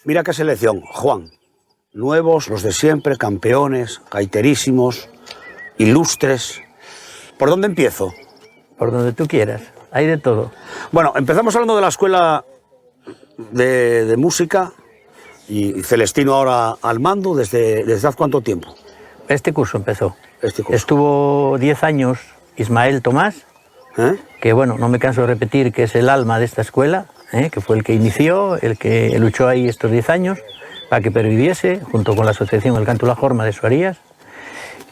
Mira qué selección, Juan. Nuevos, los de siempre, campeones, gaiterísimos, ilustres. ¿Por dónde empiezo? Por donde tú quieras, hay de todo. Bueno, empezamos hablando de la escuela de música y Celestino ahora al mando. ¿Desde hace cuánto tiempo? Este curso empezó. Este curso. Estuvo 10 años Ismael Tomás, que bueno, no me canso de repetir que es el alma de esta escuela, que fue el que inició, el que luchó ahí estos 10 años para que perviviese, junto con la asociación El Canto y la Jorma de Suarías,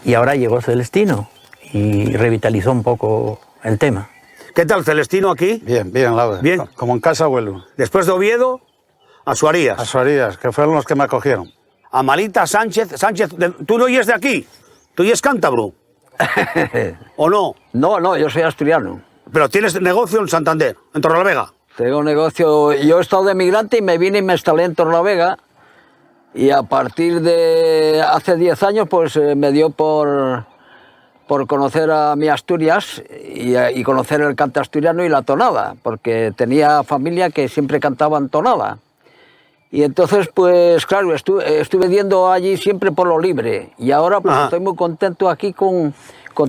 y ahora llegó Celestino y revitalizó un poco el tema. ¿Qué tal, Celestino, aquí? Bien, bien, Laura. Bien. Como en casa vuelvo. Después de Oviedo, a Suarías. A Suarías, que fueron los que me acogieron. A Malita Sánchez. Sánchez, tú no eres de aquí, tú eres cántabro. ¿O no? No, yo soy asturiano. Pero tienes negocio en Santander, en Torrelavega. Tengo un negocio. Yo he estado de migrante y me vine y me instalé en Torrelavega. Y a partir de hace 10 años, pues me dio por conocer a mi Asturias y conocer el cante asturiano y la tonada, porque tenía familia que siempre cantaban tonada. Y entonces, pues claro, estuve yendo allí siempre por lo libre. Y ahora pues estoy muy contento aquí con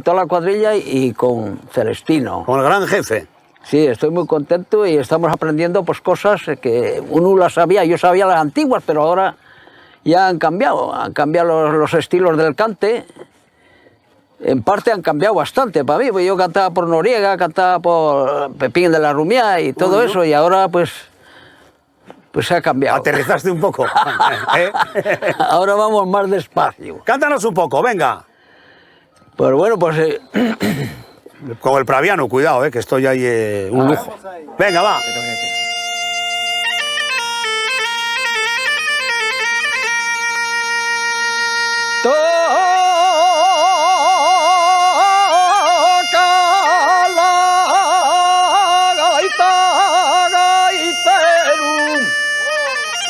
toda la cuadrilla y con Celestino. Con el gran jefe. Sí, estoy muy contento y estamos aprendiendo pues cosas que uno las sabía. Yo sabía las antiguas, pero ahora ya han cambiado los estilos del cante. En parte han cambiado bastante para mí, porque yo cantaba por Noriega, cantaba por Pepín de la Rumiá y todo eso, y ahora pues se ha cambiado. Aterrizaste un poco. Ahora vamos más despacio. Cántanos un poco, venga. Pues bueno, pues... Con el praviano, cuidado, que estoy ahí un lujo. Venga, va.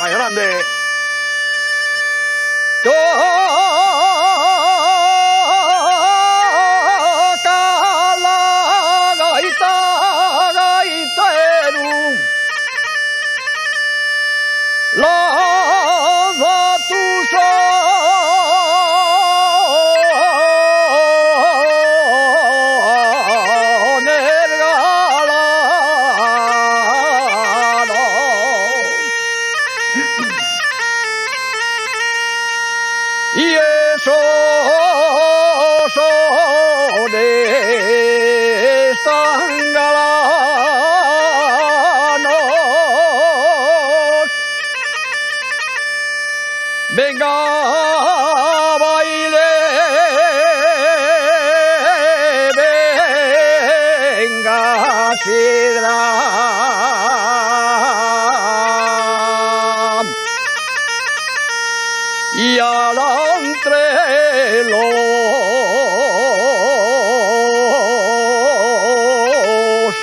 ¡Ay, grande! Y esos sones tan galanos, venga baile, venga sidra. Y al entrelos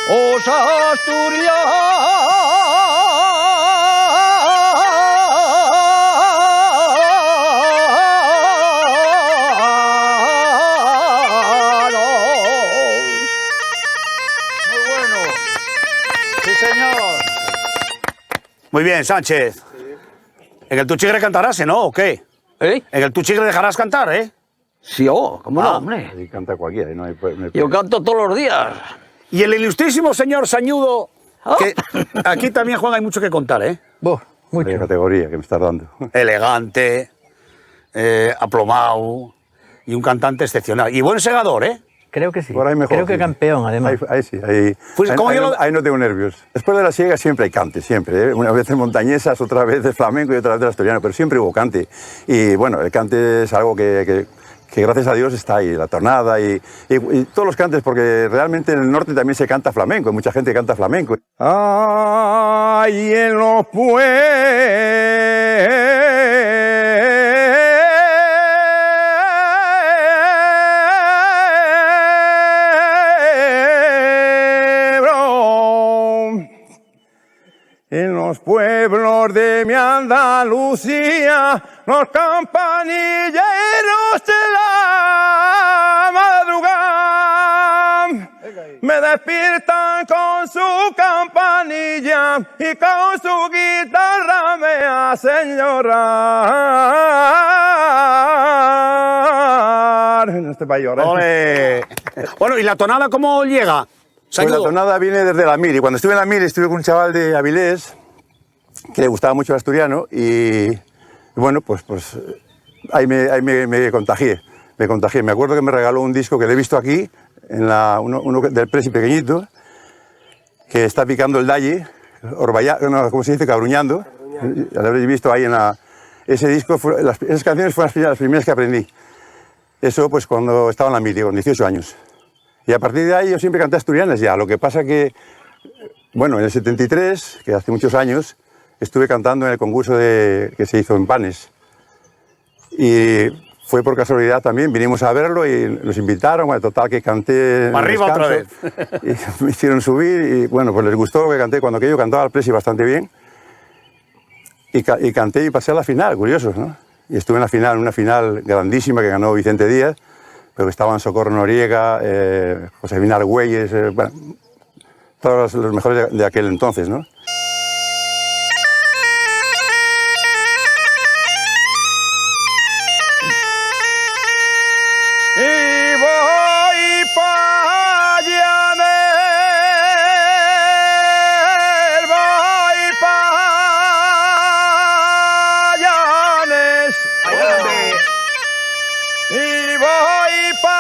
os asturianos. Muy bueno. Sí, señor. Muy bien, Sánchez. ¿En el Tuchigre cantarás, no? ¿O qué? ¿Eh? ¿En el Tuchigre dejarás cantar, Sí, ¿cómo no, hombre? Ahí canta cualquiera. No hay, Yo canto todos los días. Y el ilustrísimo señor Sañudo, que aquí también, Juan, hay mucho que contar, Mucho. de categoría que me estás dando. Elegante, aplomado y un cantante excepcional. Y buen segador, Creo que sí. Por ahí mejor. Creo que sí. campeón, además. Ahí sí, ahí, Pues, ¿cómo ahí, yo no, lo- ahí no tengo nervios. Después de la siega siempre hay cante, siempre. Una vez en montañesas, otra vez de flamenco y otra vez de asturiano, pero siempre hubo cante. Y bueno, el cante es algo que gracias a Dios está ahí, la tonada y todos los cantes, porque realmente en el norte también se canta flamenco, mucha gente canta flamenco. ¡Ay, en los En los pueblos de mi Andalucía, los campanilleros de la madrugada me despiertan con su campanilla y con su guitarra me hacen llorar. En este país llorar. ¡Ole! Bueno, ¿y la tonada cómo llega? Pues la tonada viene desde la Mili. Cuando estuve en la Mili estuve con un chaval de Avilés que le gustaba mucho el asturiano y bueno, pues ahí me contagié. Me contagié. Me acuerdo que me regaló un disco que le he visto aquí, en uno del Presi pequeñito, que está picando el dalle, no, ¿cómo se dice? Cabruñando. Ya lo habréis visto ahí ese disco, esas canciones fueron las primeras que aprendí. Eso pues cuando estaba en la Mili, con 18 años. Y a partir de ahí yo siempre canté asturianas ya. Lo que pasa que, bueno, en el 73, que hace muchos años, estuve cantando en el concurso que se hizo en Panes. Y fue por casualidad también, vinimos a verlo y nos invitaron, bueno, total que canté... ¡Para arriba otra vez! Y me hicieron subir y bueno, pues les gustó lo que canté. Cuando aquello cantaba al Presi bastante bien. Y canté y pasé a la final, curiosos, ¿no? Y estuve en la final, una final grandísima que ganó Vicente Díaz, pero que estaban Socorro Noriega, Josefina Argüelles, bueno, todos los mejores de aquel entonces, ¿no? Y voy pa' Llanes, voy pa' Llanes, y voy pa'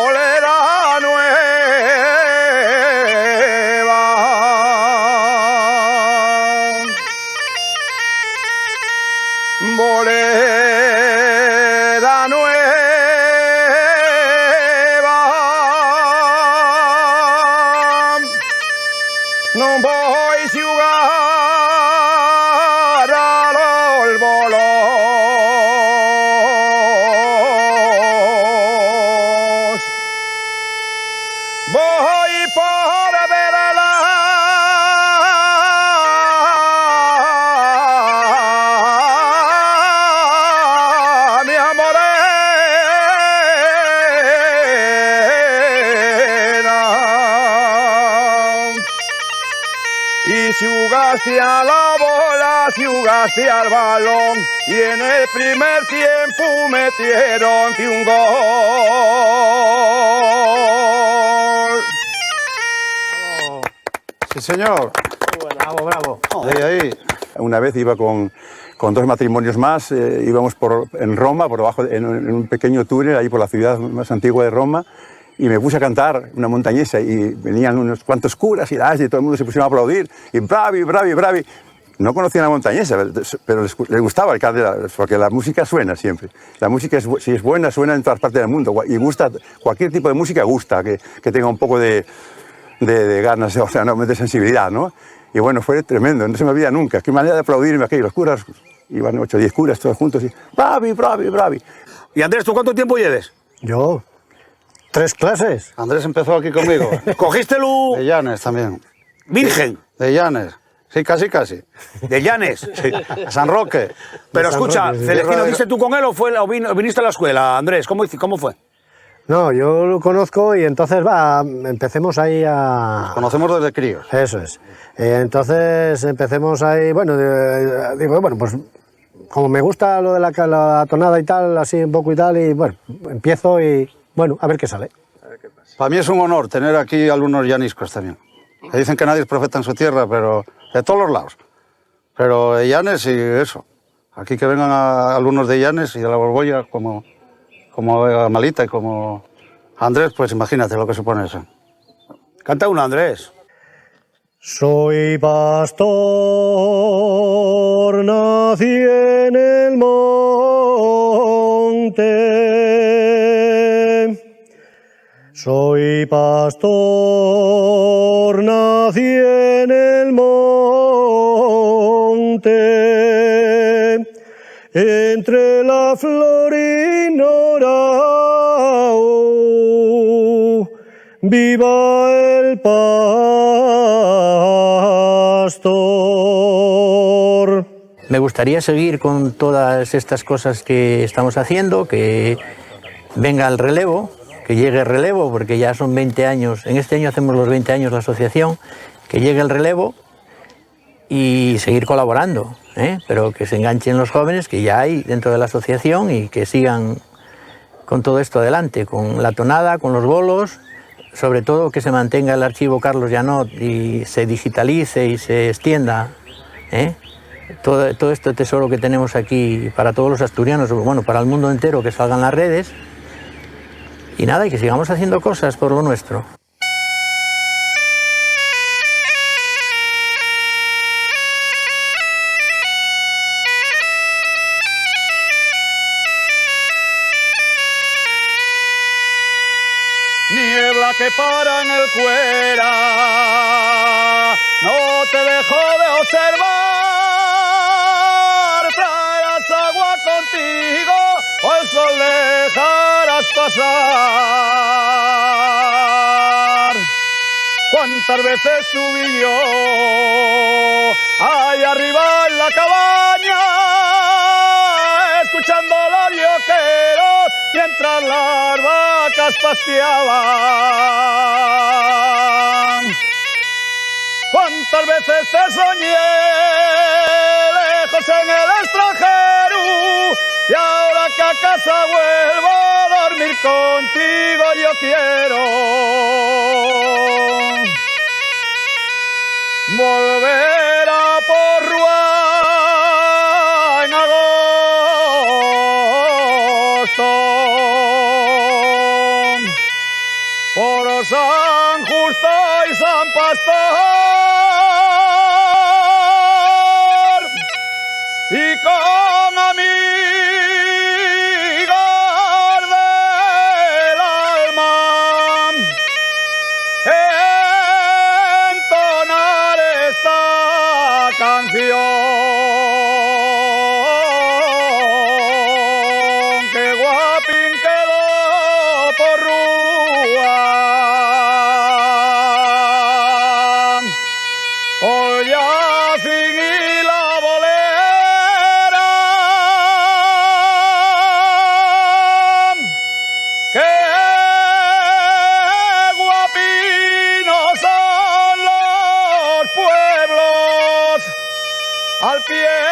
Bolera Nueva. Bolera nueva, no voy a jugar al bolos, voy por verla. Y jugaste a la bola, jugaste al balón, y en el primer tiempo metieron un gol. Sí, señor. Bravo, bravo. Ahí. Una vez iba con dos matrimonios más, íbamos en Roma, por debajo, en un pequeño túnel, ahí por la ciudad más antigua de Roma, y me puse a cantar una montañesa y venían unos cuantos curas y todo el mundo se pusieron a aplaudir y bravi, bravi, bravi. No conocían la montañesa, pero les gustaba el canto, porque la música suena siempre. La música, si es buena, suena en todas partes del mundo y gusta, cualquier tipo de música gusta, que tenga un poco de ganas, o sea, de sensibilidad, ¿no? Y bueno, fue tremendo, no se me olvida nunca. Qué manera de aplaudirme aquí, los curas, iban 8 o 10 curas todos juntos y bravi, bravi, bravi. Y Andrés, ¿tú cuánto tiempo lleves? Yo, 3 clases. Andrés empezó aquí conmigo. ¿Cogiste De Llanes también. virgen? De Llanes. Sí, casi, casi. ¿De Llanes? Sí. San Roque. Pero San escucha, Roque, sí. ¿Celestino diste tú con él o viniste a la escuela, Andrés? ¿Cómo fue? No, yo lo conozco y entonces empecemos ahí a... Conocemos desde críos. Eso es. Entonces empecemos ahí, bueno, digo, bueno, pues como me gusta lo de la tonada y tal, así un poco y tal, y bueno, empiezo y bueno, a ver qué sale. Para mí es un honor tener aquí alumnos llaniscos también. Que dicen que nadie es profeta en su tierra, pero de todos los lados. Pero de Llanes y eso. Aquí que vengan alumnos de Llanes y de la Borbolla como Malita y como Andrés, pues imagínate lo que supone eso. Canta una, Andrés. Soy pastor, nací en el monte. Soy pastor, nací en el monte, entre la flor y norao, viva el pastor. Me gustaría seguir con todas estas cosas que estamos haciendo, que venga el relevo, que llegue el relevo, porque ya son 20 años, en este año hacemos los 20 años de la asociación, que llegue el relevo y seguir colaborando, pero que se enganchen los jóvenes que ya hay dentro de la asociación y que sigan con todo esto adelante, con la tonada, con los bolos, sobre todo que se mantenga el archivo Carlos Llanot y se digitalice y se extienda, todo este tesoro que tenemos aquí para todos los asturianos, bueno, para el mundo entero, que salgan las redes. Y nada, y que sigamos haciendo cosas por lo nuestro. Niebla que para en el Cuera, no te dejo de observar, traerás agua contigo o el sol dejarás pasar. Cuántas veces tú y yo, ahí arriba en la cabaña, escuchando los lloqueros mientras las vacas pasteaban. Cuántas veces te soñé lejos en el extranjero, y ahora que a casa vuelvo a dormir contigo yo quiero volver a Porrúa en agosto, por San Justo y San Pastor, y con amigos del alma entonar esta canción. Que guapín quedó Porrúa, Ollacín y la bolera, qué guapinos son los pueblos al pie